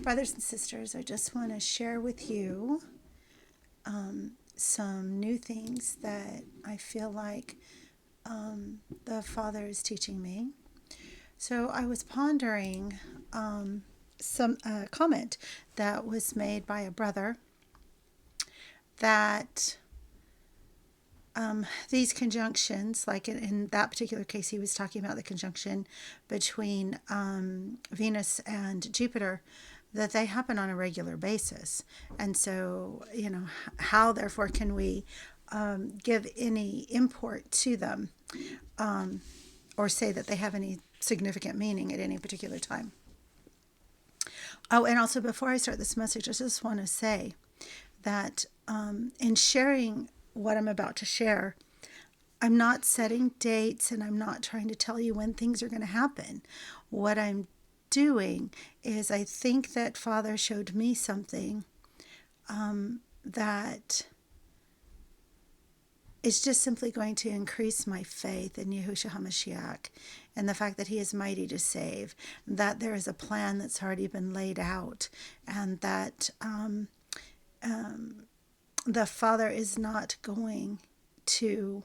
Brothers and sisters, I just want to share with you some new things that I feel like the Father is teaching me. So I was pondering some comment that was made by a brother that these conjunctions, like in that particular case, he was talking about the conjunction between Venus and Jupiter, that they happen on a regular basis. And so, how therefore can we give any import to them or say that they have any significant meaning at any particular time? Oh, and also before I start this message, I just want to say that in sharing what I'm about to share, I'm not setting dates and I'm not trying to tell you when things are going to happen. What I'm doing is I think that Father showed me something that is just simply going to increase my faith in Yahushua HaMashiach and the fact that he is mighty to save, that there is a plan that's already been laid out, and that the Father is not going to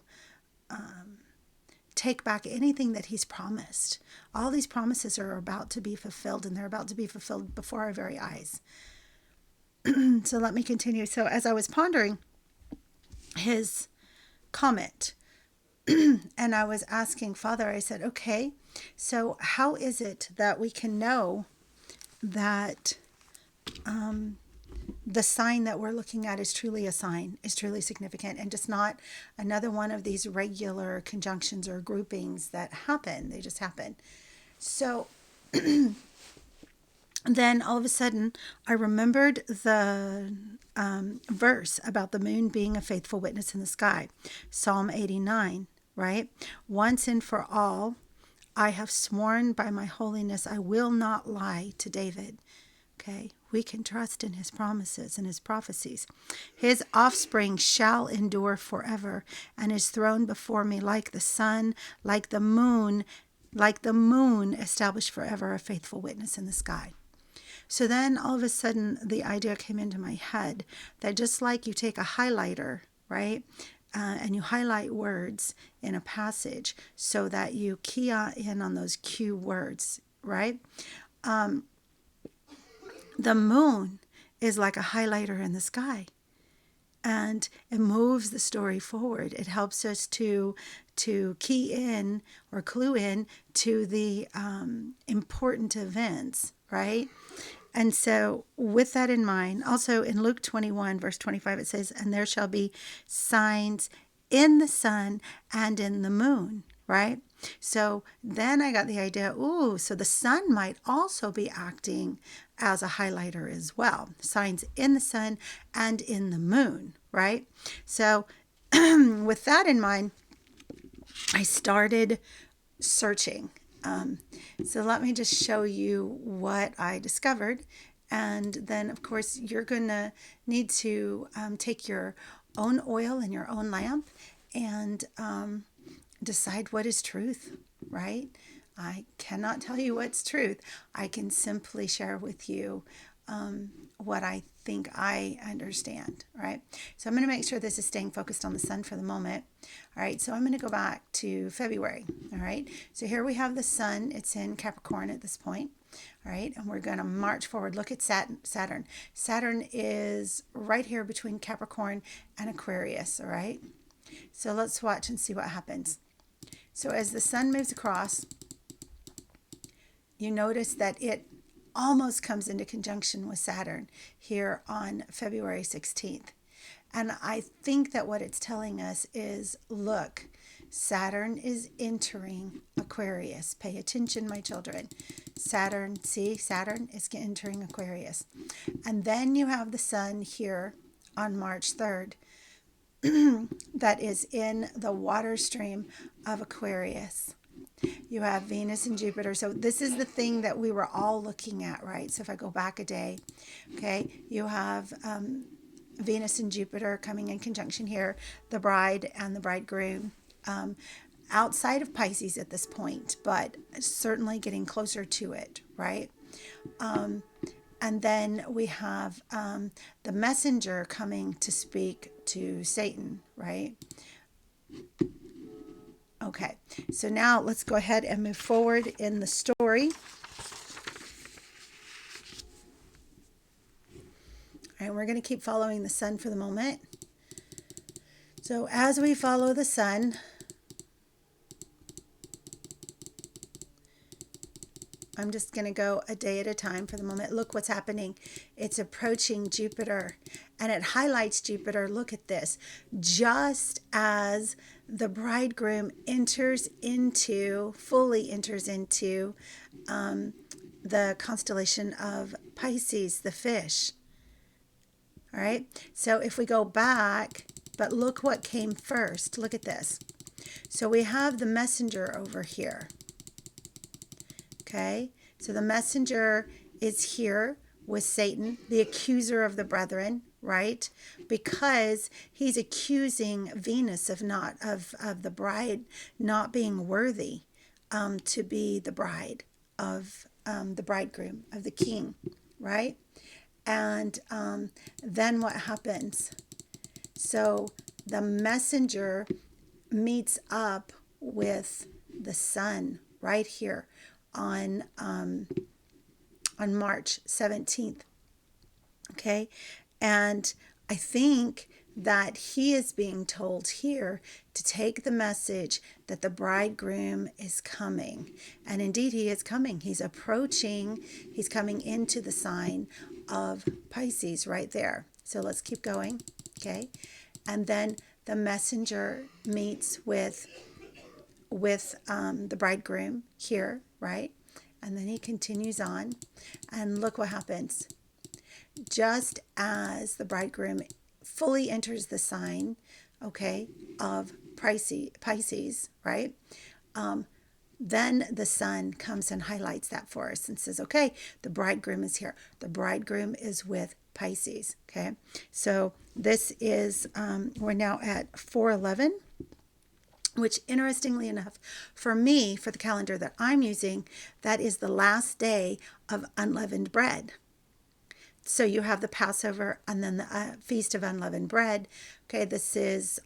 take back anything that he's promised. All these promises are about to be fulfilled, and they're about to be fulfilled before our very eyes. So let me continue. So as I was pondering his comment, and I was asking Father, I said, okay, so how is it that we can know that the sign that we're looking at is truly a sign, is truly significant, and just not another one of these regular conjunctions or groupings that happen? They just happen. So then all of a sudden, I remembered the verse about the moon being a faithful witness in the sky. Psalm 89, right? Once and for all, I have sworn by my holiness, I will not lie, to David. Okay, we can trust in his promises and his prophecies. His offspring shall endure forever, and his throne before me like the sun, like the moon established forever, a faithful witness in the sky. So then all of a sudden the idea came into my head that just like you take a highlighter, right? And you highlight words in a passage so that you key in on those cue words, right? The moon is like a highlighter in the sky, and it moves the story forward. It helps us to key in or clue in to the important events, right? And so with that in mind, also in Luke 21, verse 25, it says, and there shall be signs in the sun and in the moon, right? So then I got the idea, so the sun might also be acting as a highlighter as well. Signs in the sun and in the moon, right? So with that in mind, I started searching. So let me just show you what I discovered. And then, of course, you're going to need to take your own oil and your own lamp and decide what is truth, right? I cannot tell you what's truth. I can simply share with you what I think I understand, right? So I'm going to make sure this is staying focused on the sun for the moment. All right, so I'm going to go back to February. All right, so here we have the sun. It's in Capricorn at this point. All right, and we're going to march forward. Look at Saturn. Saturn is right here between Capricorn and Aquarius. All right, so let's watch and see what happens. So as the sun moves across, you notice that it almost comes into conjunction with Saturn here on February 16th. And I think that what it's telling us is, look, Saturn is entering Aquarius. Pay attention, my children. Saturn is entering Aquarius. And then you have the sun here on March 3rd that is in the water stream of Aquarius. You have Venus and Jupiter. So this is the thing that we were all looking at, right? So if I go back a day, okay, you have Venus and Jupiter coming in conjunction here, the bride and the bridegroom, outside of Pisces at this point, but certainly getting closer to it, right? And then we have the messenger coming to speak to Satan, right? Okay, so now let's go ahead and move forward in the story. And we're going to keep following the sun for the moment. So as we follow the sun, I'm just going to go a day at a time for the moment. Look what's happening. It's approaching Jupiter, and it highlights Jupiter. Look at this. Just as the bridegroom fully enters into the constellation of Pisces, the fish. All right. So if we go back, but look what came first. Look at this. So we have the messenger over here. Okay, so the messenger is here with Satan, the accuser of the brethren, right? Because he's accusing Venus of the bride not being worthy to be the bride of the bridegroom, of the king, right? And then what happens? So the messenger meets up with the sun right here on March 17th. Okay, and I think that he is being told here to take the message that the bridegroom is coming. And indeed he is coming. He's approaching, he's coming into the sign of Pisces right there. So let's keep going. Okay, and then the messenger meets with the bridegroom here, right? And then he continues on, and look what happens. Just as the bridegroom fully enters the sign, okay, of Pisces, right? Then the sun comes and highlights that for us and says, okay, the bridegroom is here. The bridegroom is with Pisces, okay? So this is, we're now at 4:11. Which, interestingly enough, for me, for the calendar that I'm using, that is the last day of unleavened bread. So you have the Passover and then the Feast of Unleavened Bread. Okay, this is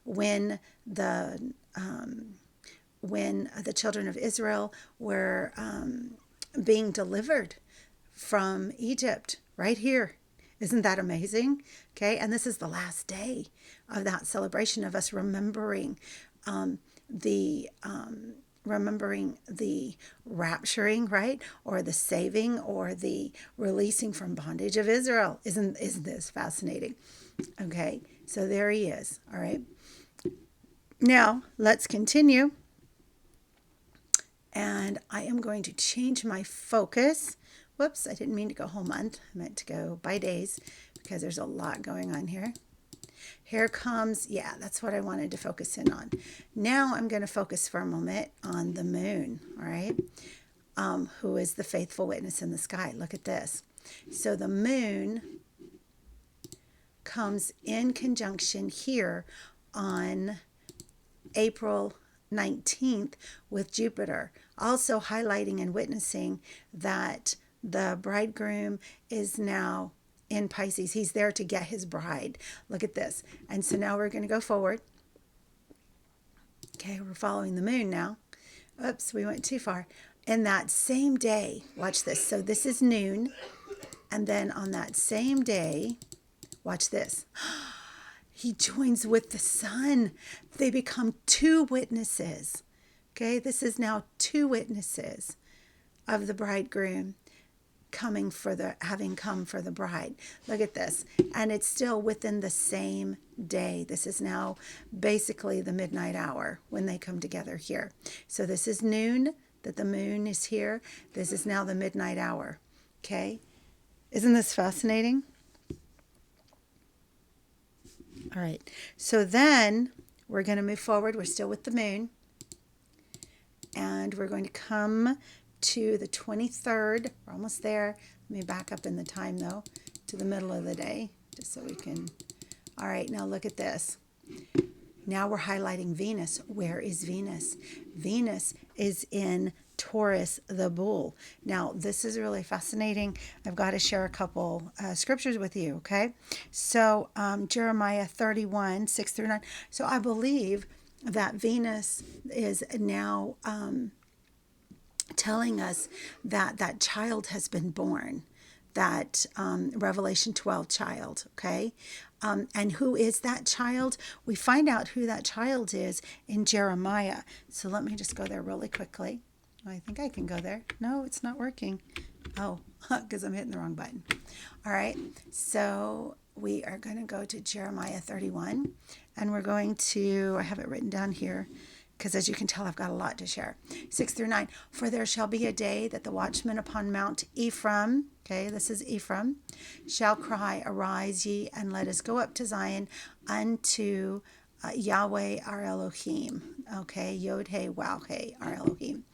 when the children of Israel were being delivered from Egypt, right here. Isn't that amazing? Okay, and this is the last day of that celebration of us remembering the rapturing, right, or the saving or the releasing from bondage of Israel. Isn't this fascinating? Okay, so there he is. All right, now let's continue, and I am going to change my focus. Whoops, I didn't mean to go whole month. I meant to go by days because there's a lot going on here. Here comes, yeah, that's what I wanted to focus in on. Now I'm going to focus for a moment on the moon, all right, who is the faithful witness in the sky. Look at this. So the moon comes in conjunction here on April 19th with Jupiter, also highlighting and witnessing that the bridegroom is now in Pisces. He's there to get his bride. Look at this. And so now we're going to go forward. Okay, we're following the moon now. Oops, we went too far. In that same day, watch this. So this is noon. And then on that same day, watch this. He joins with the sun. They become two witnesses. Okay, this is now two witnesses of the bridegroom having come for the bride. Look at this. And it's still within the same day. This is now basically the midnight hour when they come together here. So this is noon, that the moon is here. This is now the midnight hour. Okay? Isn't this fascinating? All right. So then we're going to move forward. We're still with the moon. And we're going to come to the 23rd. We're almost there. Let me back up in the time, though, to the middle of the day, just so we can. All right, now look at this. Now we're highlighting Venus. Where is Venus? Venus is in Taurus, the bull. Now, this is really fascinating. I've got to share a couple scriptures with you, okay? So, Jeremiah 31, 6 through 9. So, I believe that Venus is now telling us that that child has been born, that Revelation 12 child, okay? And who is that child? We find out who that child is in Jeremiah. So let me just go there really quickly. I think I can go there. No, it's not working. Oh, because I'm hitting the wrong button. All right. So we are going to go to Jeremiah 31, and we're going to, I have it written down here, because as you can tell, I've got a lot to share. 6 through 9. For there shall be a day that the watchman upon Mount Ephraim, okay, this is Ephraim, shall cry, arise ye, and let us go up to Zion unto Yahweh our Elohim. Okay, Yod He Waw He our Elohim.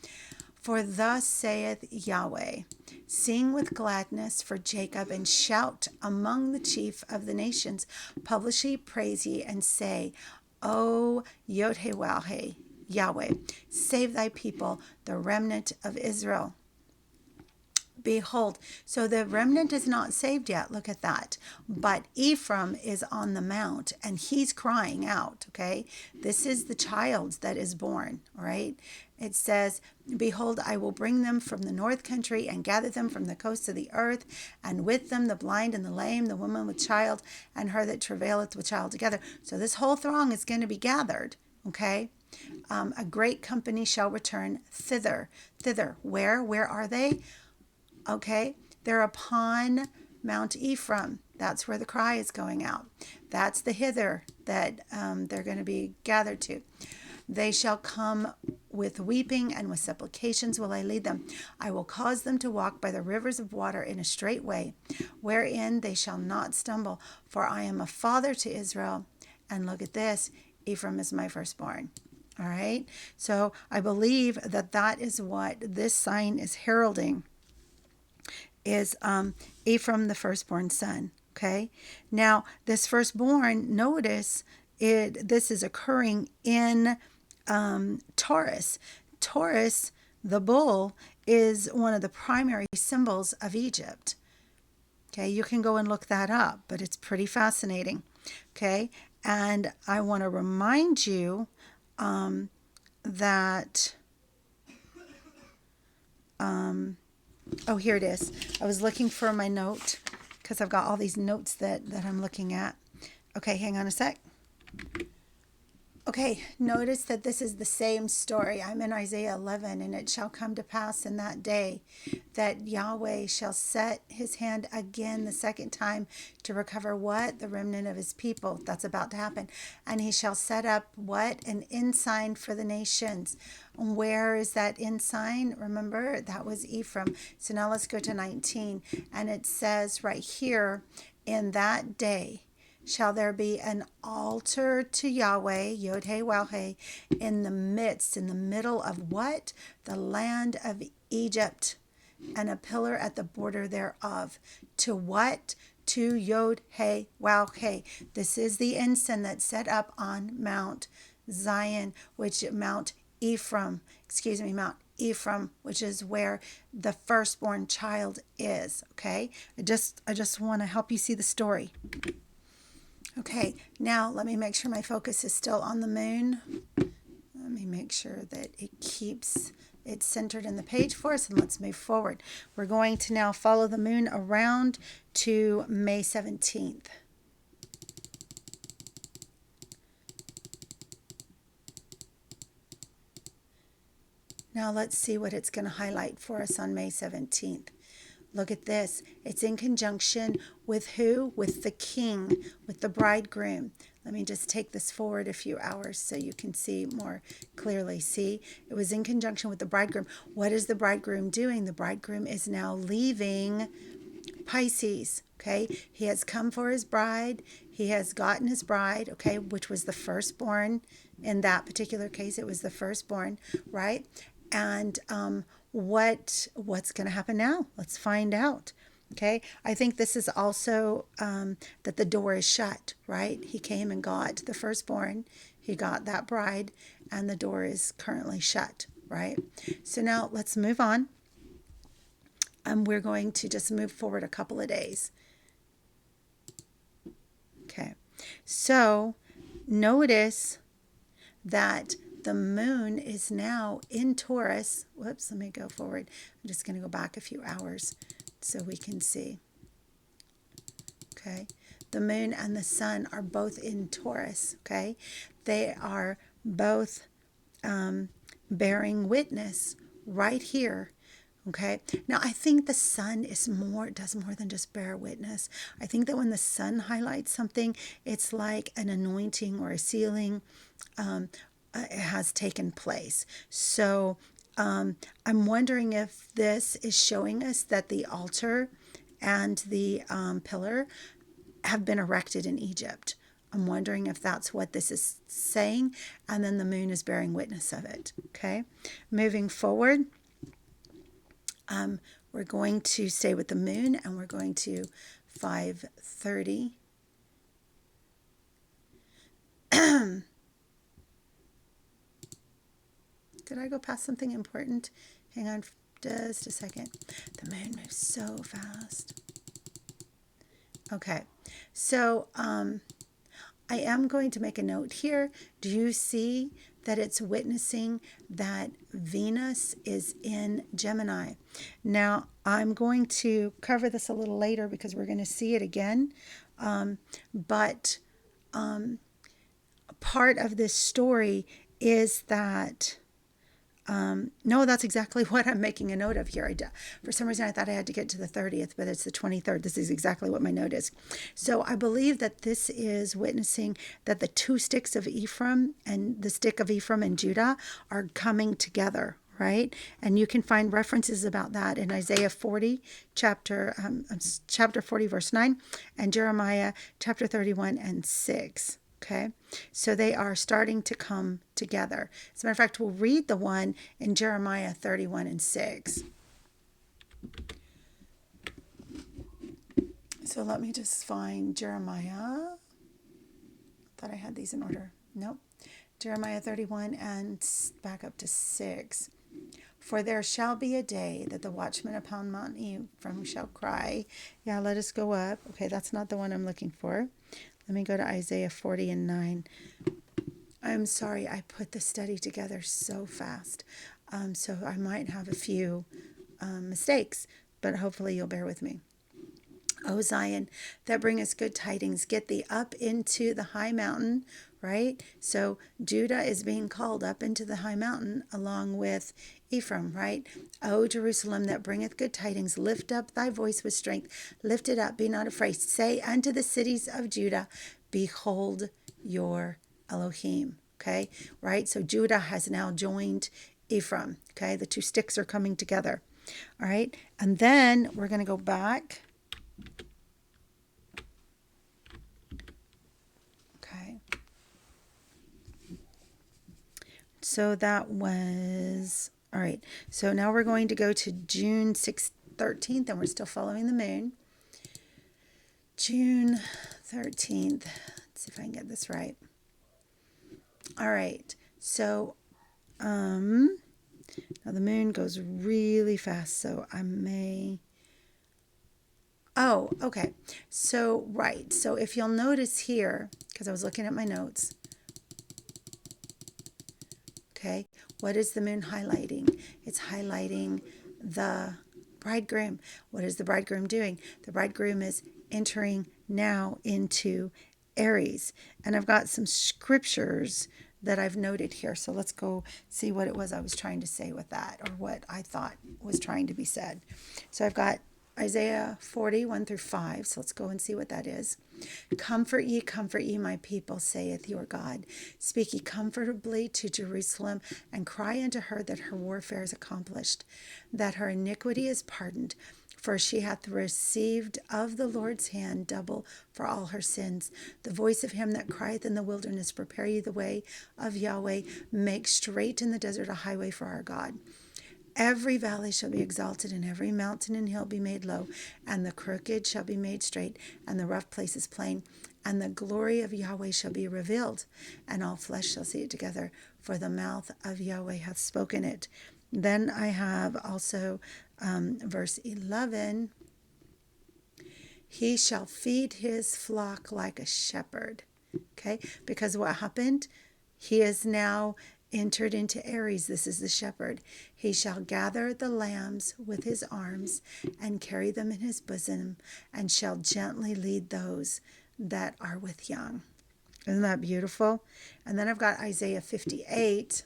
For thus saith Yahweh, sing with gladness for Jacob, and shout among the chief of the nations. Publish ye, praise ye, and say, O Yod He Waw He, Yahweh, save thy people, the remnant of Israel. Behold, so the remnant is not saved yet. Look at that. But Ephraim is on the mount, and he's crying out, okay? This is the child that is born, all right? It says, behold, I will bring them from the north country and gather them from the coasts of the earth, and with them the blind and the lame, the woman with child, and her that travaileth with child together. So this whole throng is going to be gathered, okay? A great company shall return thither. Thither. Where are they? Okay, they're upon Mount Ephraim. That's where the cry is going out. That's the hither that they're going to be gathered to. They shall come with weeping, and with supplications will I lead them. I will cause them to walk by the rivers of water in a straight way, wherein they shall not stumble. For I am a father to Israel. And look at this, Ephraim is my firstborn. All right, so I believe that that is what this sign is heralding, is Ephraim, the firstborn son. Okay, now this firstborn, notice this is occurring in Taurus. Taurus, the bull, is one of the primary symbols of Egypt. Okay, you can go and look that up, but it's pretty fascinating. Okay, and I want to remind you that oh, here it is. I was looking for my note because I've got all these notes that I'm looking at. Okay, hang on a sec. Okay, notice that this is the same story. I'm in Isaiah 11, and it shall come to pass in that day that Yahweh shall set his hand again the second time to recover what? The remnant of his people. That's about to happen. And he shall set up what? An ensign for the nations. Where is that ensign? Remember, that was Ephraim. So now let's go to 19. And it says right here, in that day, shall there be an altar to Yahweh, Yod He Waw He, in the middle of what? The land of Egypt, and a pillar at the border thereof. To what? To Yod He Waw He. This is the ensign that's set up on Mount Zion, Mount Ephraim, which is where the firstborn child is. Okay, I just want to help you see the story. Okay, now let me make sure my focus is still on the moon. Let me make sure that it keeps it centered in the page for us, and let's move forward. We're going to now follow the moon around to May 17th. Now let's see what it's going to highlight for us on May 17th. Look at this. It's in conjunction with who? With the king, with the bridegroom. Let me just take this forward a few hours so you can see more clearly. See, it was in conjunction with the bridegroom. What is the bridegroom doing? The bridegroom is now leaving Pisces. Okay, he has come for his bride. He has gotten his bride, okay, which was the firstborn. In that particular case, it was the firstborn, right? And what's going to happen now? Let's find out. Okay, I think this is also that the door is shut, right? He came and got the firstborn. He got that bride, and the door is currently shut. right? So now let's move on. We're going to just move forward a couple of days. Okay. So notice that the moon is now in Taurus. Whoops, let me go forward. I'm just going to go back a few hours so we can see. Okay. The moon and the sun are both in Taurus. Okay. They are both bearing witness right here. Okay. Now I think the sun does more than just bear witness. I think that when the sun highlights something, it's like an anointing or a sealing has taken place. So I'm wondering if this is showing us that the altar and the pillar have been erected in Egypt. I'm wondering if that's what this is saying, and then the moon is bearing witness of it. Okay, moving forward, we're going to stay with the moon, and we're going to 5:30. Did I go past something important? Hang on just a second. The moon moves so fast. Okay, so I am going to make a note here. Do you see that it's witnessing that Venus is in Gemini? Now, I'm going to cover this a little later because we're going to see it again. But part of this story is that no, that's exactly what I'm making a note of here. For some reason, I thought I had to get to the 30th, but it's the 23rd. This is exactly what my note is. So I believe that this is witnessing that the two sticks of Ephraim and the stick of Ephraim and Judah are coming together, right? And you can find references about that in Isaiah 40, chapter 40, verse 9, and Jeremiah chapter 31 and 6. Okay, so they are starting to come together. As a matter of fact, we'll read the one in Jeremiah 31 and 6. So let me just find Jeremiah. Thought I had these in order. Nope. Jeremiah 31 and back up to 6. For there shall be a day that the watchman upon Mount Ephraim shall cry. Yeah, let us go up. Okay, that's not the one I'm looking for. Let me go to Isaiah 40 and 9. I'm sorry, I put the study together so fast. So I might have a few mistakes, but hopefully you'll bear with me. O Zion, that bringeth good tidings, get thee up into the high mountain, right? So Judah is being called up into the high mountain along with Ephraim, right? O Jerusalem, that bringeth good tidings, lift up thy voice with strength. Lift it up, be not afraid. Say unto the cities of Judah, behold your Elohim, okay? Right? So Judah has now joined Ephraim, okay? The two sticks are coming together, all right? And then we're going to go back. So that was, all right. So now we're going to go to June 13th, and we're still following the moon. June 13th. Let's see if I can get this right. All right. So, now the moon goes really fast, so I may... Oh, okay. So, right. So if you'll notice here, because I was looking at my notes, okay, what is the moon highlighting? It's highlighting the bridegroom. What is the bridegroom doing? The bridegroom is entering now into Aries. And I've got some scriptures that I've noted here. So let's go see what it was I was trying to say with that, or what I thought was trying to be said. So I've got Isaiah 40, 1 through 5. So let's go and see what that is. Comfort ye, my people, saith your God. Speak ye comfortably to Jerusalem, and cry unto her that her warfare is accomplished, that her iniquity is pardoned. For she hath received of the Lord's hand double for all her sins. The voice of him that crieth in the wilderness, prepare ye the way of Yahweh, make straight in the desert a highway for our God. Every valley shall be exalted, and every mountain and hill be made low, and the crooked shall be made straight, and the rough places plain. And the glory of Yahweh shall be revealed, and all flesh shall see it together. for the mouth of Yahweh hath spoken it. Then I have also verse 11. He shall feed his flock like a shepherd. Okay, because what happened? He is now entered into Aries. This is the shepherd. He shall gather the lambs with his arms and carry them in his bosom, and shall gently lead those that are with young. Isn't that beautiful? And then I've got Isaiah 58.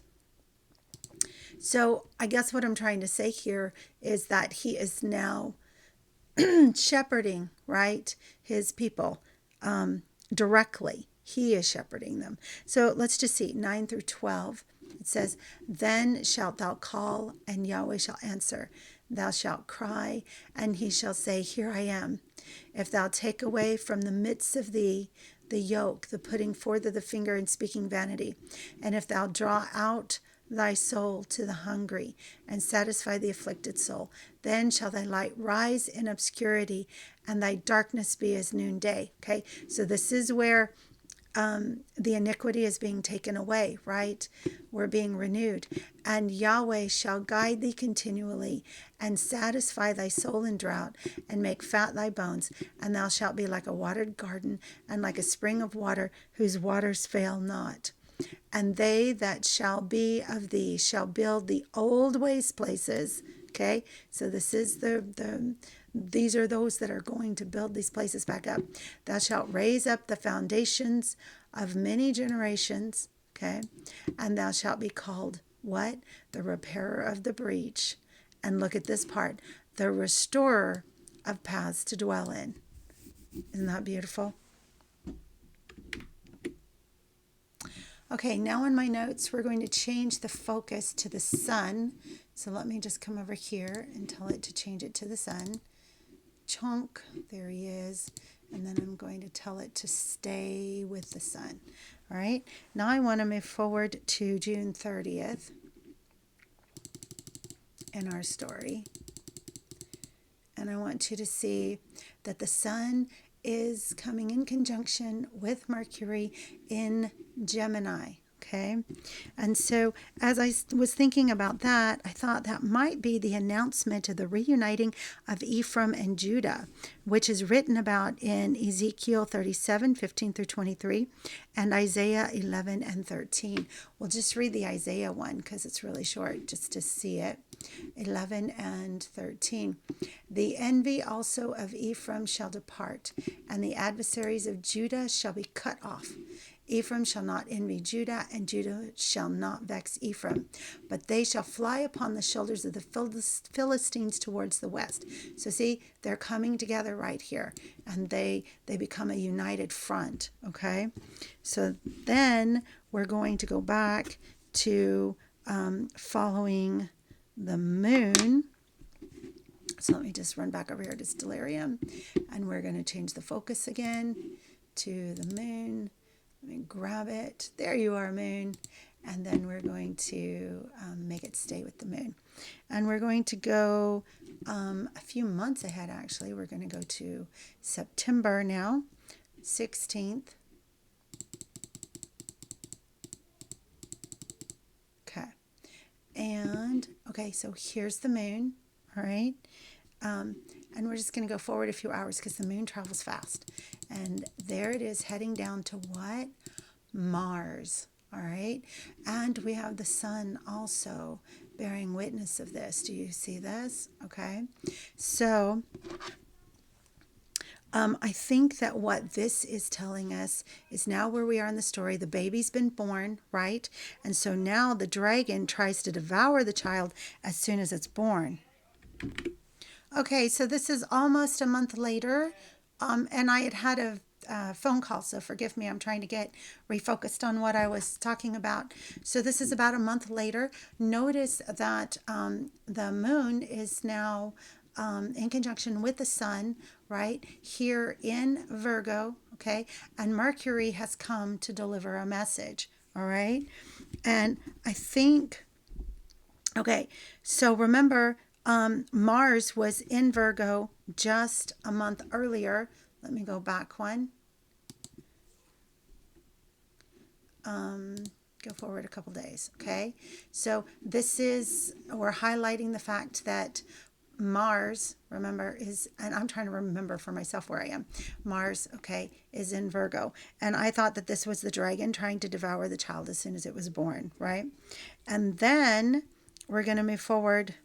So I guess what I'm trying to say here is that he is now shepherding, right, his people directly. He is shepherding them. So let's just see 9 through 12. It says, then shalt thou call, and Yahweh shall answer. Thou shalt cry, and he shall say, here I am. If thou take away from the midst of thee the yoke, the putting forth of the finger and speaking vanity, and if thou draw out thy soul to the hungry and satisfy the afflicted soul, then shall thy light rise in obscurity and thy darkness be as noonday. Okay, so this is where the iniquity is being taken away, right? We're being renewed. And Yahweh shall guide thee continually and satisfy thy soul in drought and make fat thy bones. And thou shalt be like a watered garden and like a spring of water whose waters fail not. And they that shall be of thee shall build the old waste places. Okay, so this is these are those that are going to build these places back up. Thou shalt raise up the foundations of many generations. Okay, and thou shalt be called what? The repairer of the breach. And look at this part, the restorer of paths to dwell in. Isn't that beautiful? Okay, now in my notes, we're going to change the focus to the sun. So let me just come over here and tell it to change it to the sun. Chunk, there he is. And then I'm going to tell it to stay with the sun. All right, now I want to move forward to June 30th in our story. And I want you to see that the sun is coming in conjunction with Mercury in Gemini. Okay. And so as I was thinking about that, I thought that might be the announcement of the reuniting of Ephraim and Judah, which is written about in Ezekiel 37, 15 through 23, and Isaiah 11 and 13. We'll just read the Isaiah one because it's really short just to see it. 11 and 13. The envy also of Ephraim shall depart, and the adversaries of Judah shall be cut off. Ephraim shall not envy Judah, and Judah shall not vex Ephraim, but they shall fly upon the shoulders of the Philistines towards the west. So see, they're coming together right here, and they become a united front, okay? So then we're going to go back to following the moon. So let me just run back over here to Stellarium, and we're going to change the focus again to the moon. Let me grab it. There you are, moon. And then we're going to make it stay with the moon. And we're going to go a few months ahead, actually. We're going to go to September now, 16th. Okay. And, okay, so here's the moon, all right? And we're just going to go forward a few hours because the moon travels fast. And there it is heading down to what? Mars. All right. And we have the sun also bearing witness of this. Do you see this? Okay. So I think that what this is telling us is now where we are in the story. The baby's been born, right? And so now the dragon tries to devour the child as soon as it's born. Okay, so this is almost a month later, and I had a phone call, so forgive me. I'm trying to get refocused on what I was talking about. So this is about a month later. Notice that the moon is now in conjunction with the sun, right, here in Virgo, okay, and Mercury has come to deliver a message, all right? And I think, okay, so remember, Mars was in Virgo just a month earlier. Let me go back one. Go forward a couple days, okay? So this is, we're highlighting the fact that Mars, remember, is, and I'm trying to remember for myself where I am. Mars, okay, is in Virgo. And I thought that this was the dragon trying to devour the child as soon as it was born, right? And then we're going to move forward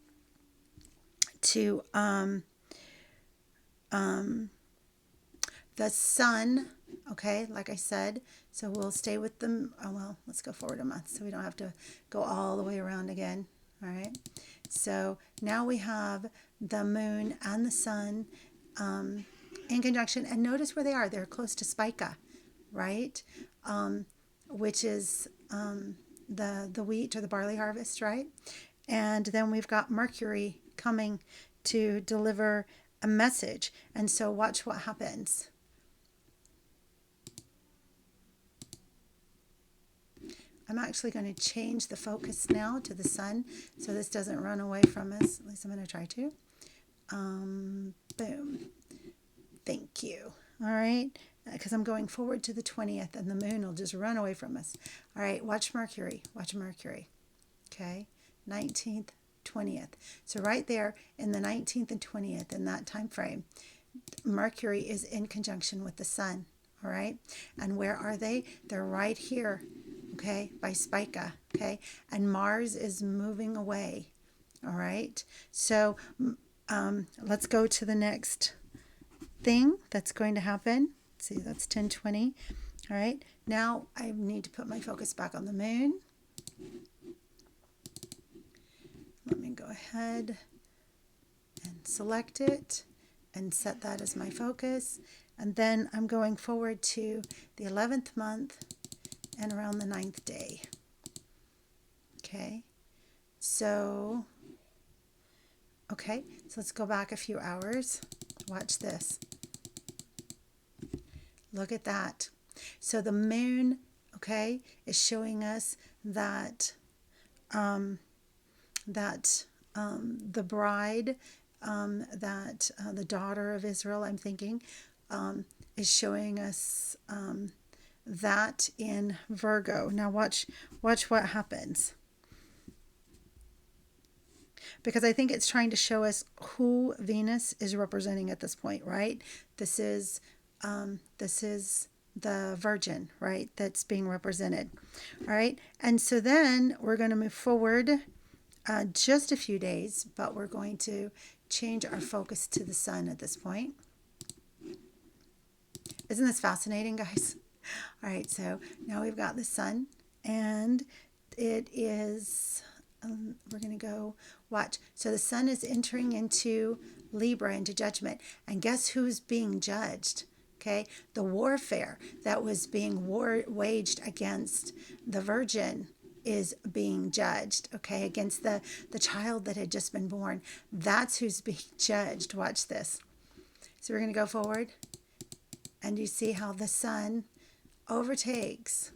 to the sun, okay, like I said. So we'll stay with them. Oh, well, let's go forward a month so we don't have to go all the way around again. All right. So now we have the moon and the sun in conjunction. And notice where they are. They're close to Spica, right? Which is the wheat or the barley harvest, right? And then we've got Mercury coming to deliver a message. And so watch what happens. I'm actually going to change the focus now to the sun so this doesn't run away from us. At least I'm going to try to. Boom. Thank you. All right. Because I'm going forward to the 20th and the moon will just run away from us. All right. Watch Mercury. Watch Mercury. Okay. 19th, 20th. So right there in the 19th and 20th in that time frame, Mercury is in conjunction with the sun. All right. And where are they? They're right here. Okay, by Spica, okay, and Mars is moving away, all right, so let's go to the next thing that's going to happen. Let's see, that's 10:20, all right, now I need to put my focus back on the moon. Let me go ahead and select it and set that as my focus, and then I'm going forward to the 11th month and around the 9th day. Okay, so let's go back a few hours. Watch this. Look at that. So the moon, okay, is showing us that the bride, the daughter of Israel, I'm thinking, is showing us that in Virgo. Now watch what happens. Because I think it's trying to show us who Venus is representing at this point, right? This is the Virgin, right? That's being represented. All right. And so then we're going to move forward just a few days, but we're going to change our focus to the sun at this point. Isn't this fascinating, guys? All right, so now we've got the sun, and it is, we're going to go watch. So the sun is entering into Libra, into judgment, and guess who's being judged? Okay, the warfare that was being waged against the Virgin is being judged, okay, against the child that had just been born. That's who's being judged. Watch this. So we're going to go forward, and you see how the sun overtakes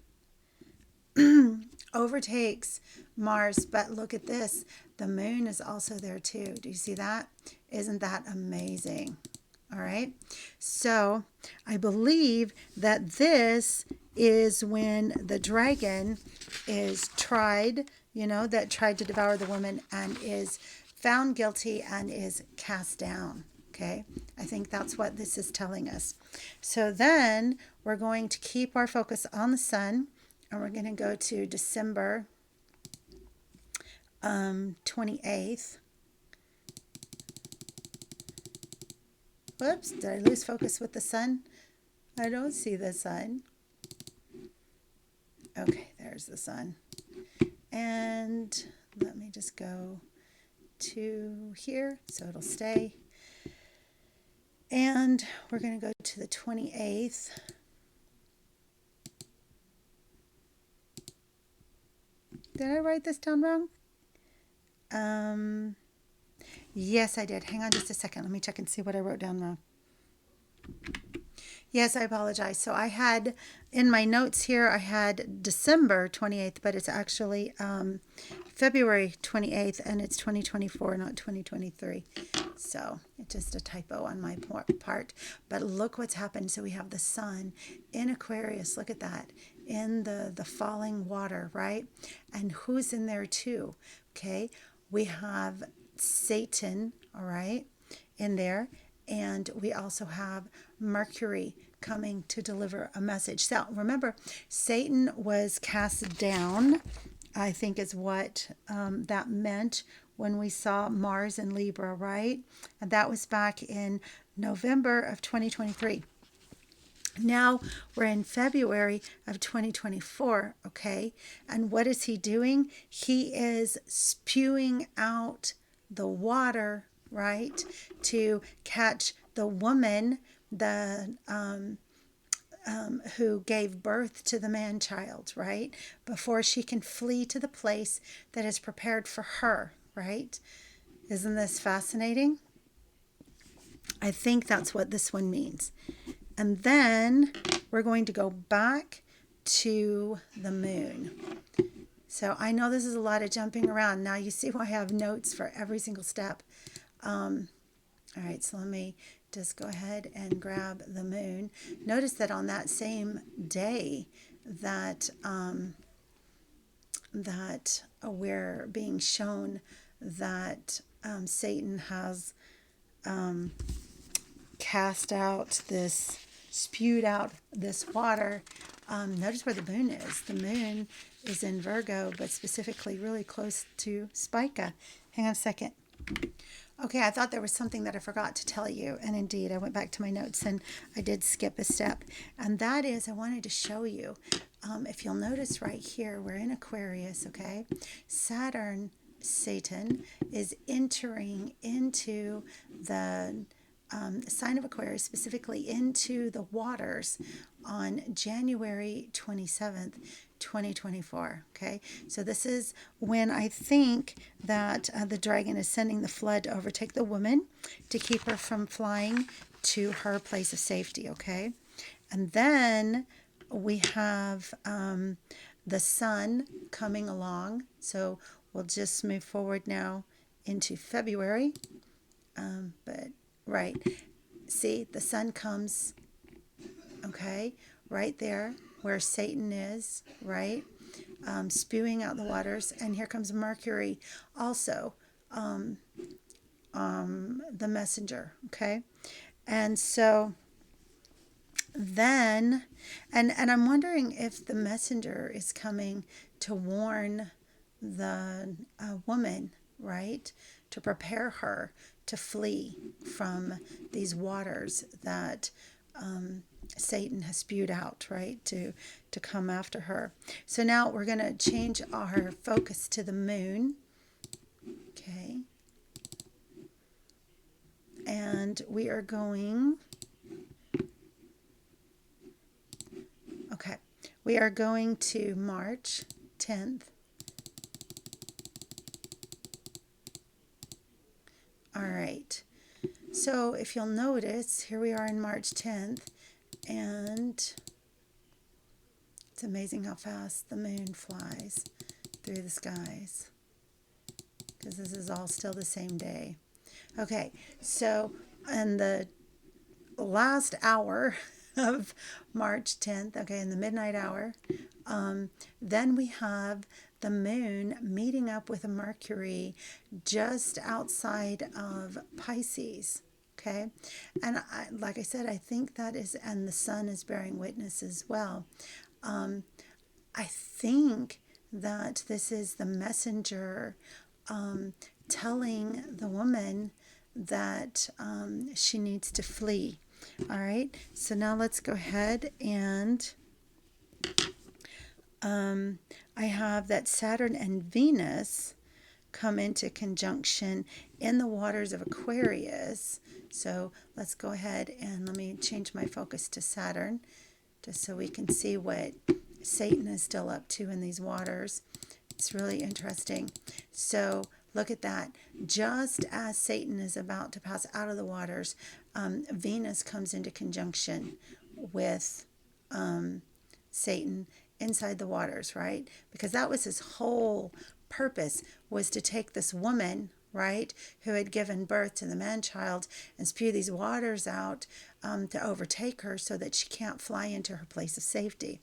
Mars, but look at this, the moon is also there too. Do you see that? Isn't that amazing? All right, so I believe that this is when the dragon is tried, that tried to devour the woman, and is found guilty and is cast down. Okay, I think that's what this is telling us. So then we're going to keep our focus on the sun, and we're going to go to December 28th. Whoops, did I lose focus with the sun? I don't see the sun. Okay, there's the sun. And let me just go to here so it'll stay. And we're going to go to the 28th. Did I write this down wrong? Yes, I did. Hang on just a second. Let me check and see what I wrote down wrong. Yes, I apologize. So I had, in my notes here, I had December 28th, but it's actually February 28th, and it's 2024, not 2023. So it's just a typo on my part. But look what's happened. So we have the sun in Aquarius. Look at that. in the falling water, right? And who's in there too? Okay, we have Satan, all right, in there, and we also have Mercury coming to deliver a message. So remember, Satan was cast down, I think is what that meant when we saw Mars in Libra, right? And that was back in November of 2023. Now we're in February of 2024, okay? And what is he doing? He is spewing out the water, right? To catch the woman, the who gave birth to the man child, right? Before she can flee to the place that is prepared for her, right? Isn't this fascinating? I think that's what this one means. And then we're going to go back to the moon. So I know this is a lot of jumping around. Now you see why I have notes for every single step. All right, so let me just go ahead and grab the moon. Notice that on that same day that we're being shown that Satan has cast out this, spewed out this water. Notice where the moon is. The moon is in Virgo, but specifically really close to Spica. Hang on a second. Okay, I thought there was something that I forgot to tell you, and indeed, I went back to my notes and I did skip a step, and that is I wanted to show you, if you'll notice right here, we're in Aquarius, okay? Saturn, Satan, is entering into the sign of Aquarius, specifically into the waters on January 27th, 2024. Okay, so this is when I think that the dragon is sending the flood to overtake the woman to keep her from flying to her place of safety. Okay, and then we have the sun coming along. So we'll just move forward now into February. But right, see, the sun comes, okay, right there where Satan is, right, spewing out the waters, and here comes Mercury also, the messenger, okay, and so then, and I'm wondering if the messenger is coming to warn the woman, right, to prepare her to flee from these waters that Satan has spewed out, right, to come after her. So now we're going to change our focus to the moon, okay, and we are going, okay, we are going to March 10th. All right, so if you'll notice, here we are in March 10th, and it's amazing how fast the moon flies through the skies, because this is all still the same day. Okay, so in the last hour of March 10th, okay, in the midnight hour, then we have the moon meeting up with a Mercury just outside of Pisces. Okay, and like I said, I think that is, and the sun is bearing witness as well. I think that this is the messenger telling the woman that she needs to flee. All right, so now let's go ahead and I have that Saturn and Venus come into conjunction in the waters of Aquarius. So let's go ahead and let me change my focus to Saturn, just so we can see what Satan is still up to in these waters. It's really interesting. So look at that. Just as Satan is about to pass out of the waters, Venus comes into conjunction with Satan inside the waters, right? Because that was his whole purpose, was to take this woman, right, who had given birth to the man-child and spew these waters out to overtake her so that she can't fly into her place of safety.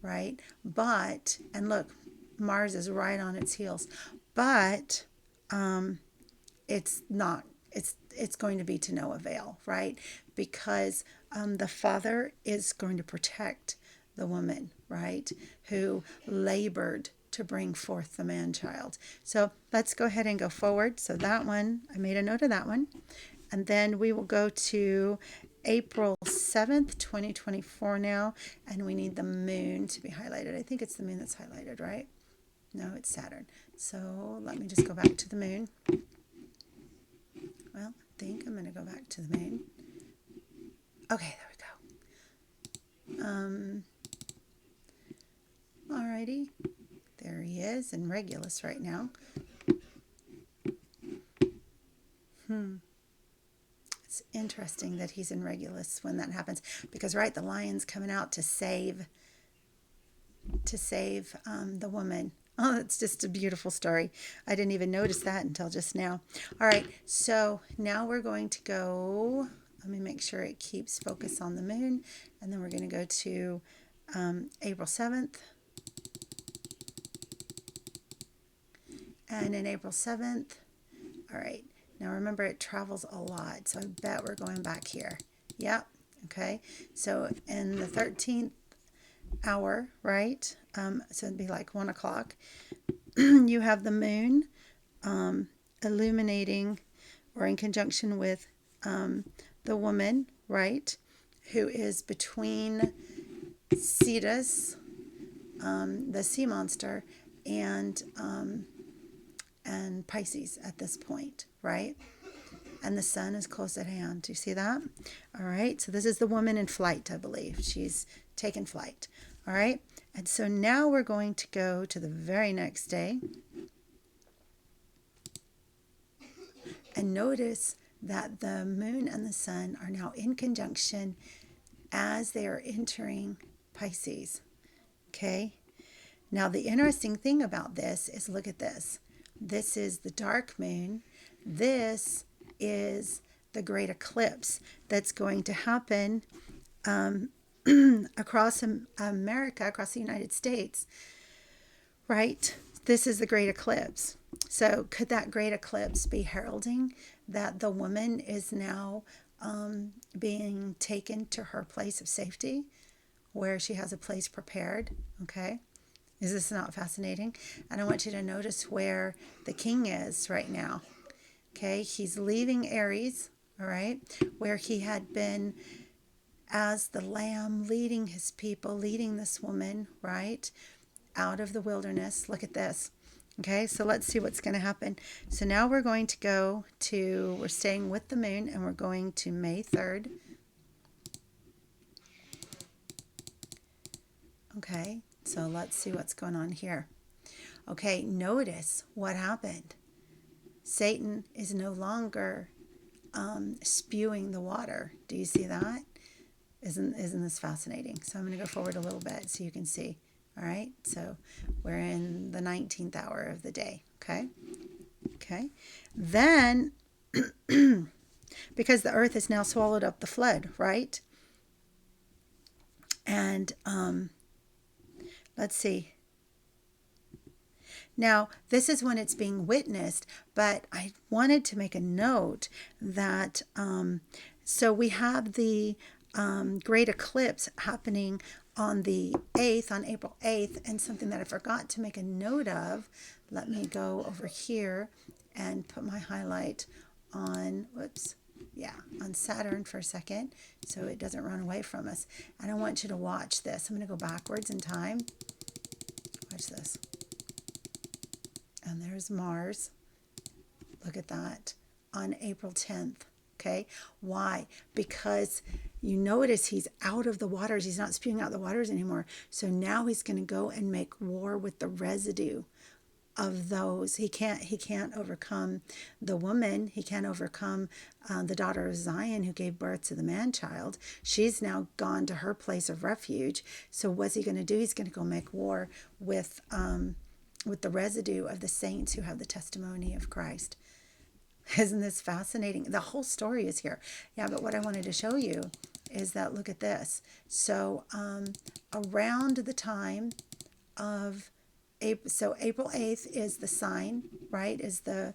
right? But, and look, Mars is right on its heels, but it's not, it's going to be to no avail, right? Because the father is going to protect the woman, right, who labored to bring forth the man child. So let's go ahead and go forward. So that one, I made a note of that one. And then we will go to April 7th, 2024 now. And we need the moon to be highlighted. I think it's the moon that's highlighted, right? No, it's Saturn. So let me just go back to the moon. Well, I think I'm going to go back to the moon. Okay, there we go. Alrighty. There he is in Regulus right now. It's interesting that he's in Regulus when that happens, because right, the lion's coming out to save the woman. Oh, it's just a beautiful story. I didn't even notice that until just now. All right, so now we're going to go, let me make sure it keeps focus on the moon, and then we're going to go to April 7th. And in April 7th, all right, now remember it travels a lot, so I bet we're going back here. Yep, okay, so in the 13th hour, right, so it'd be like 1 o'clock, you have the moon illuminating or in conjunction with the woman, right, who is between Cetus, the sea monster, and Pisces at this point, right? And the sun is close at hand. Do you see that? All right. So this is the woman in flight, I believe. She's taken flight. All right. And so now we're going to go to the very next day. And notice that the moon and the sun are now in conjunction as they are entering Pisces. Okay. Now the interesting thing about this is, look at this. This is the dark moon. This is the great eclipse that's going to happen across America, across the United States, right? This is the great eclipse. So could that great eclipse be heralding that the woman is now being taken to her place of safety, where she has a place prepared? Okay. Is this not fascinating? And I want you to notice where the king is right now. Okay, he's leaving Aries, all right, where he had been as the lamb leading his people, leading this woman, right, out of the wilderness. Look at this. Okay, so let's see what's going to happen. So now we're going to go to, we're staying with the moon, and we're going to May 3rd. Okay, so let's see what's going on here. Okay, notice what happened. Satan is no longer spewing the water. Do you see that? Isn't this fascinating? So I'm going to go forward a little bit so you can see. All right, so we're in the 19th hour of the day. Okay, okay. Then, because the earth has now swallowed up the flood, right? And let's see. Now, this is when it's being witnessed, but I wanted to make a note that, so we have the great eclipse happening on the 8th, on April 8th, and something that I forgot to make a note of. Let me go over here and put my highlight on, on Saturn for a second, so it doesn't run away from us. And I want you to watch this. I'm going to go backwards in time. Watch this. And there's Mars. Look at that on April 10th. Okay. Why? Because you notice he's out of the waters. He's not spewing out the waters anymore. So now he's going to go and make war with the residue of those. He can't overcome the woman. He can't overcome the daughter of Zion who gave birth to the man-child. She's now gone to her place of refuge. So what's he going to do? He's going to go make war with the residue of the saints who have the testimony of Christ. Isn't this fascinating? The whole story is here. Yeah, but what I wanted to show you, is that, look at this. So around the time of April, so April 8th is the sign, right? Is the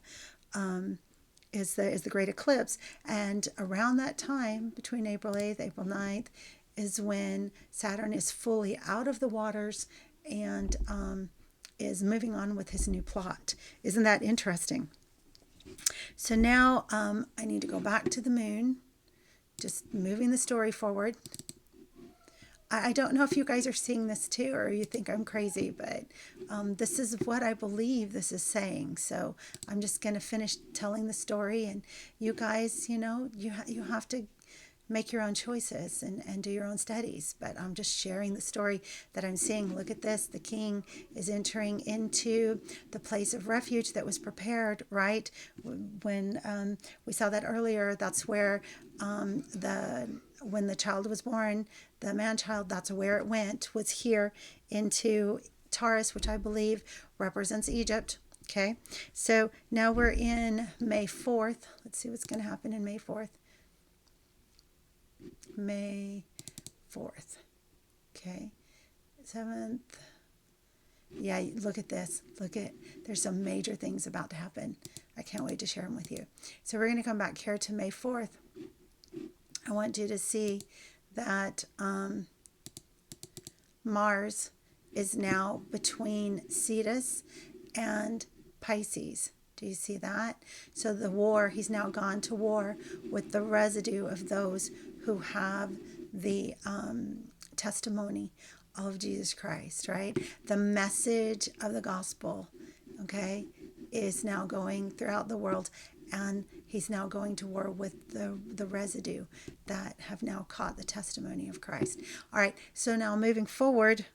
great eclipse, and around that time between April 8th, April 9th is when Saturn is fully out of the waters and is moving on with his new plot. Isn't that interesting? So now I need to go back to the moon, just moving the story forward. I don't know if you guys are seeing this too, or you think I'm crazy, but this is what I believe this is saying. So I'm just going to finish telling the story, and you guys, you have to make your own choices and do your own studies. But I'm just sharing the story that I'm seeing. Look at this. The king is entering into the place of refuge that was prepared, right? When we saw that earlier, that's where when the child was born, the man-child, that's where it went, was here into Taurus, which I believe represents Egypt. Okay, so now we're in May 4th. Let's see what's going to happen in May 4th. May 4th. Okay, 7th. Yeah, look at this. There's some major things about to happen. I can't wait to share them with you. So we're going to come back here to May 4th. I want you to see that Mars is now between Cetus and Pisces. Do you see that? So the war, he's now gone to war with the residue of those who have the testimony of Jesus Christ, right? The message of the gospel, okay, is now going throughout the world, and he's now going to war with the residue that have now caught the testimony of Christ. All right, so now moving forward,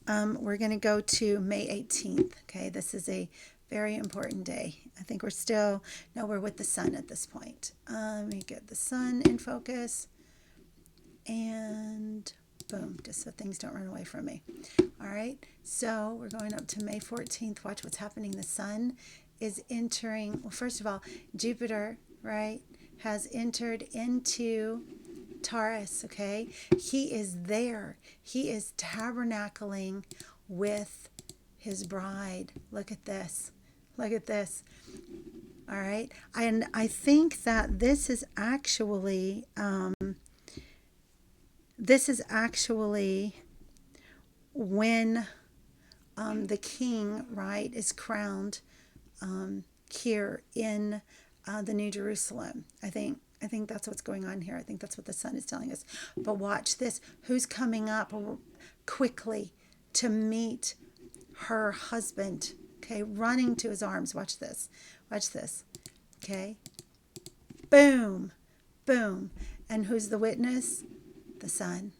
we're going to go to May 18th. Okay, this is a very important day. I think we're with the sun at this point. Let me get the sun in focus. And boom, just so things don't run away from me. All right, so we're going up to May 14th. Watch what's happening. The sun is entering, well, first of all, Jupiter, right, has entered into Taurus, okay? He is there. He is tabernacling with his bride. Look at this. Look at this. All right, and I think that this is actually when the king, right, is crowned here in the New Jerusalem. I think that's what's going on here. I think that's what the sun is telling us. But watch this. Who's coming up quickly to meet her husband? Okay, running to his arms. Watch this. Watch this. Okay. Boom. Boom. And who's the witness? The sun.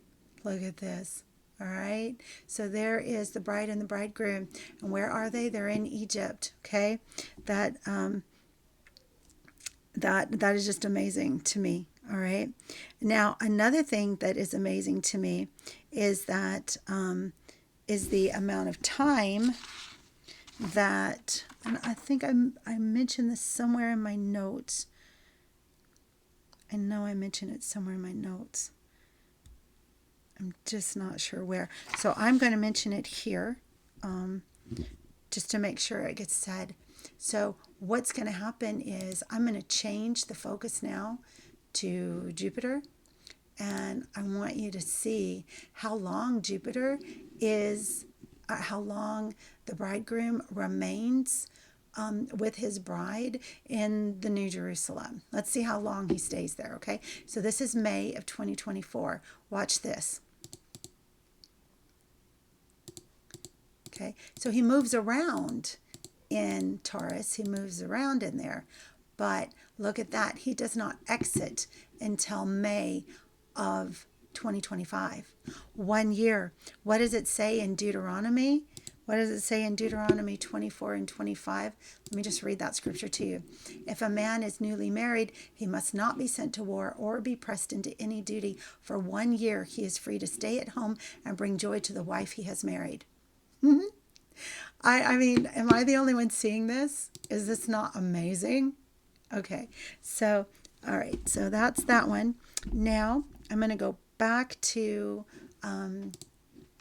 Look at this. All right. So there is the bride and the bridegroom. And where are they? They're in Egypt. Okay. That is just amazing to me. All right. Now, another thing that is amazing to me is that is the amount of time that, and I think I mentioned this somewhere in my notes. I know I mentioned it somewhere in my notes. I'm just not sure where. So I'm going to mention it here just to make sure it gets said. So what's going to happen is I'm going to change the focus now to Jupiter. And I want you to see how long Jupiter is, how long the bridegroom remains with his bride in the New Jerusalem. Let's see how long he stays there, okay? So this is May of 2024. Watch this. Okay, so he moves around in Taurus. He moves around in there. But look at that. He does not exit until May of 2025. 1 year. What does it say in Deuteronomy? What does it say in Deuteronomy 24 and 25? Let me just read that scripture to you. If a man is newly married, he must not be sent to war or be pressed into any duty. For 1 year, he is free to stay at home and bring joy to the wife he has married. I mean, am I the only one seeing this? Is this not amazing? Okay, so All right, so that's that one. Now I'm going to go back to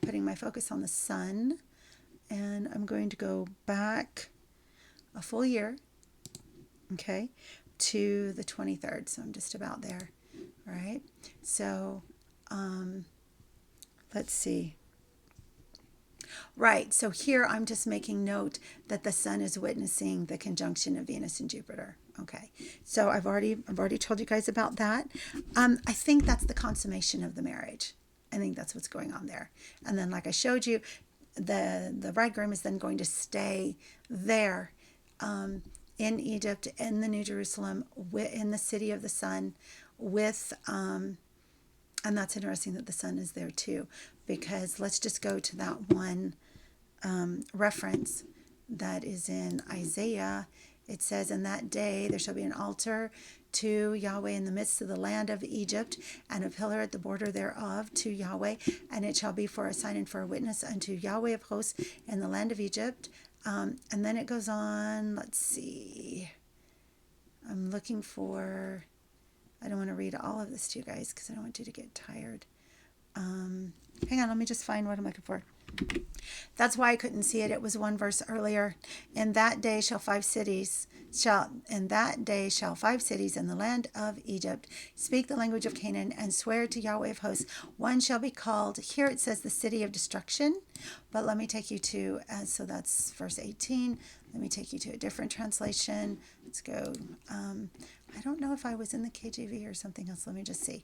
putting my focus on the sun, and I'm going to go back a full year, okay, to the 23rd. So I'm just about there, all right? So let's see. Right, so here I'm just making note that the sun is witnessing the conjunction of Venus and Jupiter. Okay, so I've already told you guys about that. I think that's the consummation of the marriage. I think that's what's going on there. And then, like I showed you, the bridegroom is then going to stay there in Egypt, in the New Jerusalem, in the city of the sun, with and that's interesting that the sun is there too, because let's just go to that one reference that is in Isaiah. It says, "In that day there shall be an altar to Yahweh in the midst of the land of Egypt, and a pillar at the border thereof to Yahweh, and it shall be for a sign and for a witness unto Yahweh of hosts in the land of Egypt." And then it goes on. Let's see. I'm looking for... I don't want to read all of this to you guys because I don't want you to get tired. Hang on, let me just find what I'm looking for. That's why I couldn't see it. It was one verse earlier. In that day shall five cities in the land of Egypt speak the language of Canaan and swear to Yahweh of hosts. One shall be called, here it says the city of destruction, but let me take you to, so that's verse 18. Let me take you to a different translation. Let's go. I don't know if I was in the KJV or something else. Let me just see.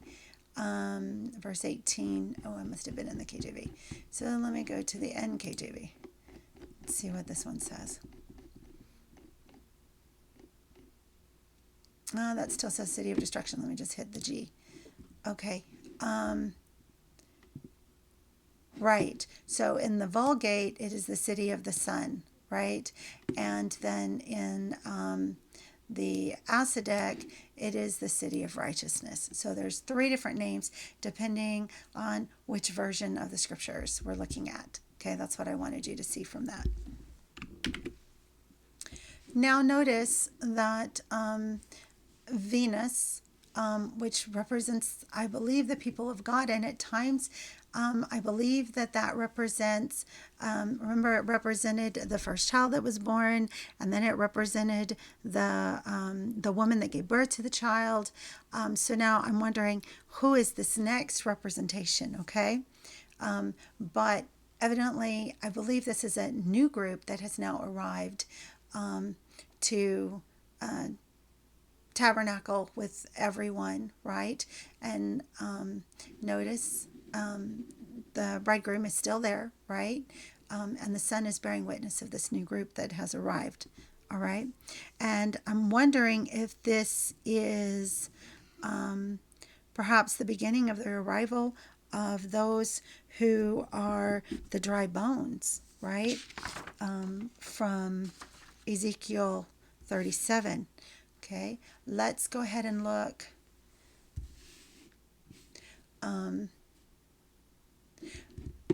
Verse 18. Oh, I must have been in the KJV. So let me go to the NKJV. Let's see what this one says. That still says city of destruction. Let me just hit the G. Okay. Right. So in the Vulgate, it is the city of the sun, right? And then in the Asadek, it is the city of righteousness. So there's three different names depending on which version of the scriptures we're looking at. Okay, that's what I wanted you to see from that. Now notice that Venus, which represents, I believe, the people of God, and at times I believe that represents, remember, it represented the first child that was born, and then it represented the woman that gave birth to the child. So now I'm wondering, who is this next representation, okay? But evidently, I believe this is a new group that has now arrived to tabernacle with everyone, right? And notice the bridegroom is still there, right? And the sun is bearing witness of this new group that has arrived, all right? And I'm wondering if this is perhaps the beginning of the arrival of those who are the dry bones, right? From Ezekiel 37. Okay, let's go ahead and look.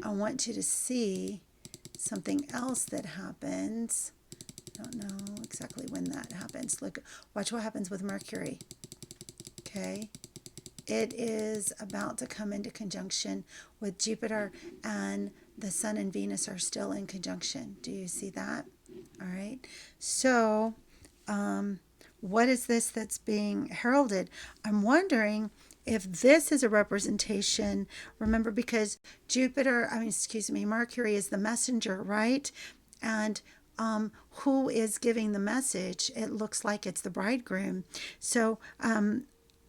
I want you to see something else that happens. I don't know exactly when that happens. Look, watch what happens with Mercury. Okay, it is about to come into conjunction with Jupiter, and the Sun and Venus are still in conjunction. Do you see that? All right, so what is this that's being heralded? I'm wondering if this is a representation, remember, because Mercury is the messenger, right? And who is giving the message? It looks like it's the bridegroom. So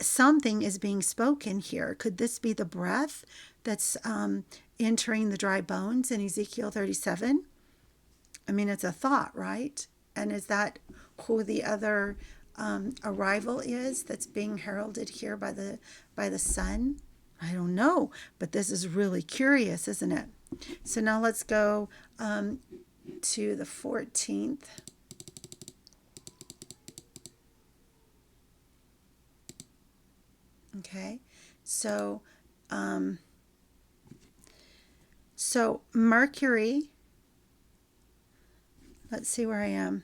something is being spoken here. Could this be the breath that's entering the dry bones in Ezekiel 37? I mean, it's a thought, right? And is that who the other arrival is that's being heralded here by the sun? I don't know, but this is really curious, isn't it? So now let's go to the 14th. Okay, so Mercury, let's see where I am.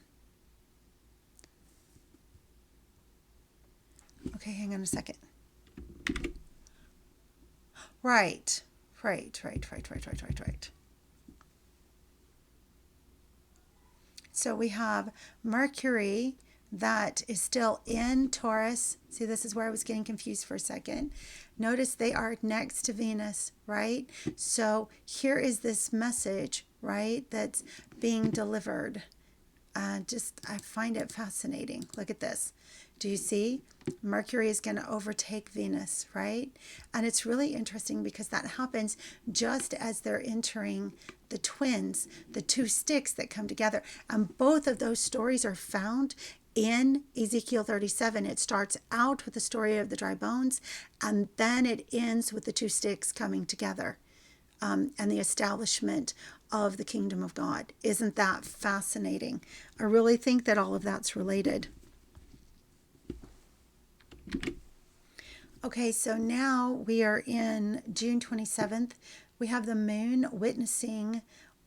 Okay, hang on a second. Right. So we have Mercury that is still in Taurus. See, this is where I was getting confused for a second. Notice they are next to Venus, right? So here is this message, right, that's being delivered. I find it fascinating. Look at this. Do you see? Mercury is going to overtake Venus, right? And it's really interesting because that happens just as they're entering the twins, the two sticks that come together. And both of those stories are found in Ezekiel 37. It starts out with the story of the dry bones, and then it ends with the two sticks coming together. And the establishment of the kingdom of God. Isn't that fascinating? I really think that all of that's related. Okay, so now we are in June 27th. We have the moon witnessing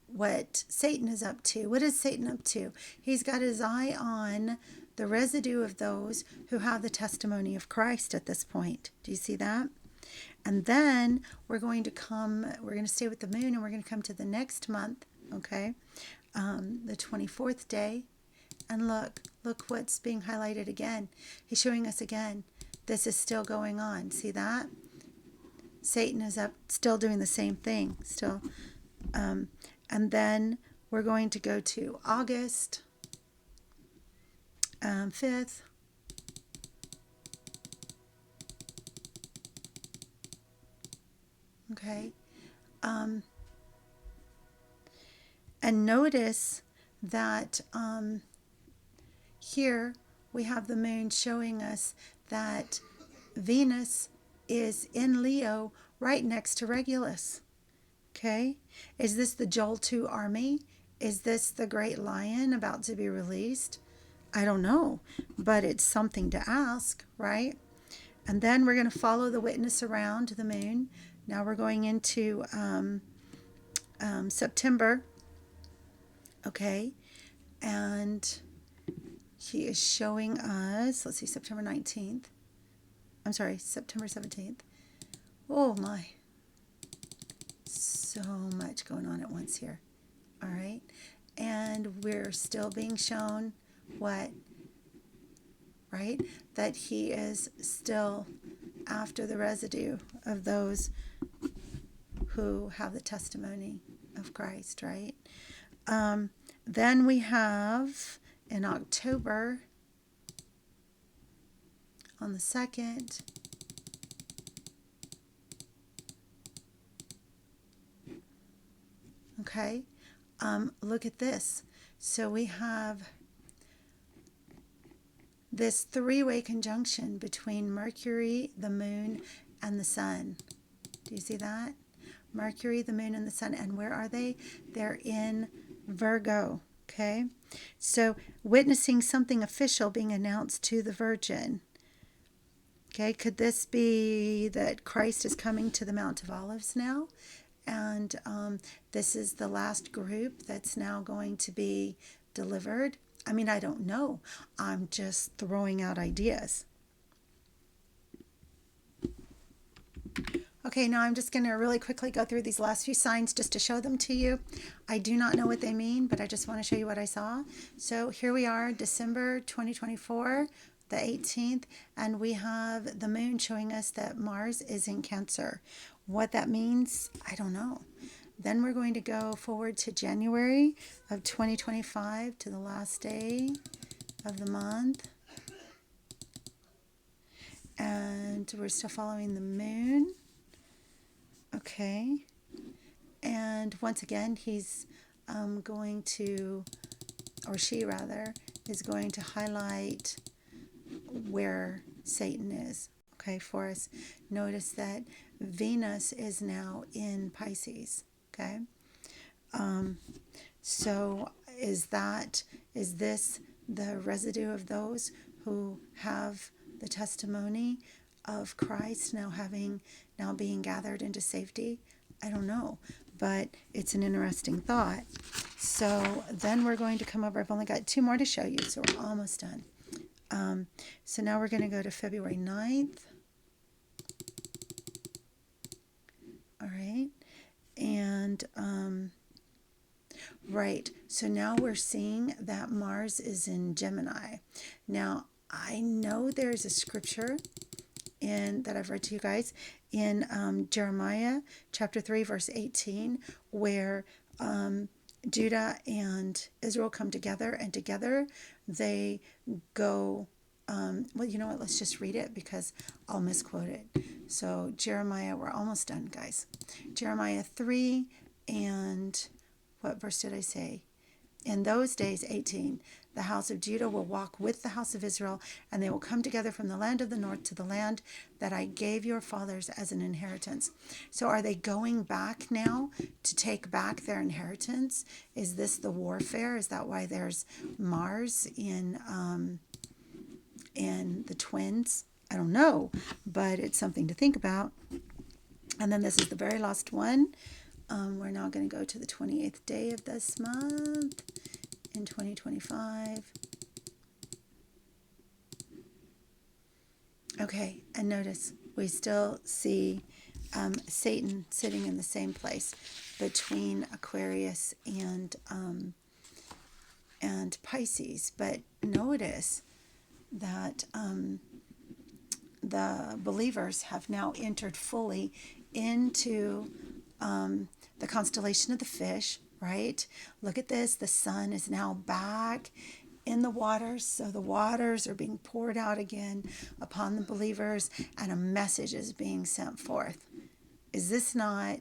what Satan is up to. What is Satan up to? He's got his eye on the residue of those who have the testimony of Christ at this point. Do you see that? And then we're going to stay with the moon, and we're going to come to the next month, okay, the 24th day. And look what's being highlighted again. He's showing us again. This is still going on. See that? Satan is up, still doing the same thing. Still. And then we're going to go to August 5th. Okay. And notice that here we have the moon showing us that Venus is in Leo right next to Regulus. Okay. Is this the Joel 2 army? Is this the great lion about to be released? I don't know, but it's something to ask, right? And then we're going to follow the witness around the moon. Now we're going into September, okay, and he is showing us, let's see, September 19th. I'm sorry, September 17th. Oh my, so much going on at once here, all right? And we're still being shown what, right? That he is still after the residue of those who have the testimony of Christ, right? Then we have in October, on the 2nd, okay, look at this. So we have this three-way conjunction between Mercury, the moon, and the sun. Do you see that? Mercury, the moon, and the sun. And where are they? They're in Virgo. Okay. So witnessing something official being announced to the Virgin. Okay. Could this be that Christ is coming to the Mount of Olives now? And this is the last group that's now going to be delivered. I mean, I don't know. I'm just throwing out ideas. Okay, now I'm just going to really quickly go through these last few signs just to show them to you. I do not know what they mean, but I just want to show you what I saw. So here we are, December 2024, the 18th, and we have the moon showing us that Mars is in Cancer. What that means, I don't know. Then we're going to go forward to January of 2025 to the last day of the month. And we're still following the moon. Okay. And once again, he's going to, or she rather, is going to highlight where Satan is. Okay, for us. Notice that Venus is now in Pisces. Okay. So is this the residue of those who have the testimony of Christ now being gathered into safety? I don't know, but it's an interesting thought. So then we're going to come over. I've only got two more to show you, so we're almost done. So now we're going to go to February 9th. All right. And, right. So now we're seeing that Mars is in Gemini. Now, I know there's a scripture that I've read to you guys in Jeremiah chapter 3, verse 18, where Judah and Israel come together, and together they go. Well, you know what? Let's just read it because I'll misquote it. So, Jeremiah, we're almost done, guys. Jeremiah 3, and what verse did I say? In those days, 18, the house of Judah will walk with the house of Israel, and they will come together from the land of the north to the land that I gave your fathers as an inheritance. So are they going back now to take back their inheritance? Is this the warfare? Is that why there's Mars in the twins? I don't know, but it's something to think about. And then this is the very last one. We're now going to go to the 28th day of this month in 2025. Okay, and notice we still see Satan sitting in the same place between Aquarius and Pisces. But notice that the believers have now entered fully into the constellation of the fish, right? Look at this. The sun is now back in the waters. So the waters are being poured out again upon the believers, and a message is being sent forth. Is this not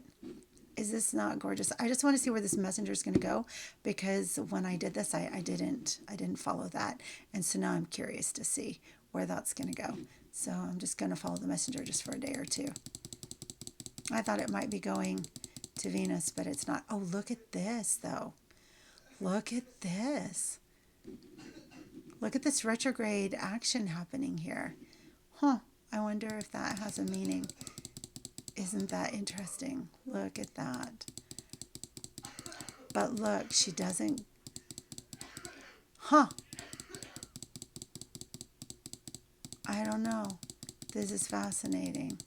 gorgeous? I just want to see where this messenger is going to go, because when I did this, I didn't follow that. And so now I'm curious to see where that's going to go. So I'm just going to follow the messenger just for a day or two. I thought it might be going to Venus, but it's not. Oh, look at this, though. Look at this. Look at this retrograde action happening here. Huh. I wonder if that has a meaning. Isn't that interesting? Look at that. But look, she doesn't. Huh. I don't know. This is fascinating.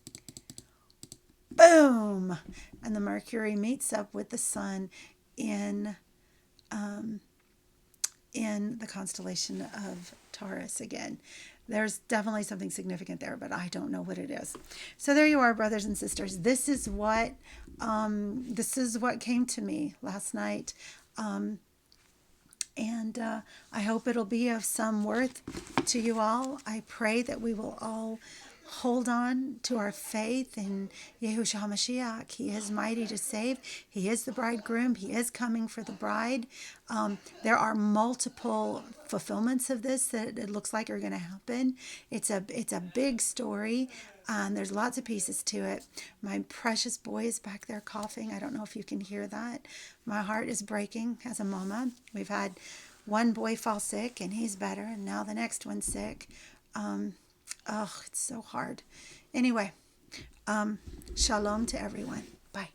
Boom! And the Mercury meets up with the Sun in the constellation of Taurus again. There's definitely something significant there, but I don't know what it is. So there you are, brothers and sisters. This is what came to me last night. And I hope it'll be of some worth to you all. I pray that we will all hold on to our faith in Yahushua HaMashiach. He is mighty to save. He is the bridegroom. He is coming for the bride. There are multiple fulfillments of this that it looks like are going to happen. It's a big story. There's lots of pieces to it. My precious boy is back there coughing. I don't know if you can hear that. My heart is breaking as a mama. We've had one boy fall sick, and he's better, and now the next one's sick. It's so hard. Anyway, shalom to everyone. Bye.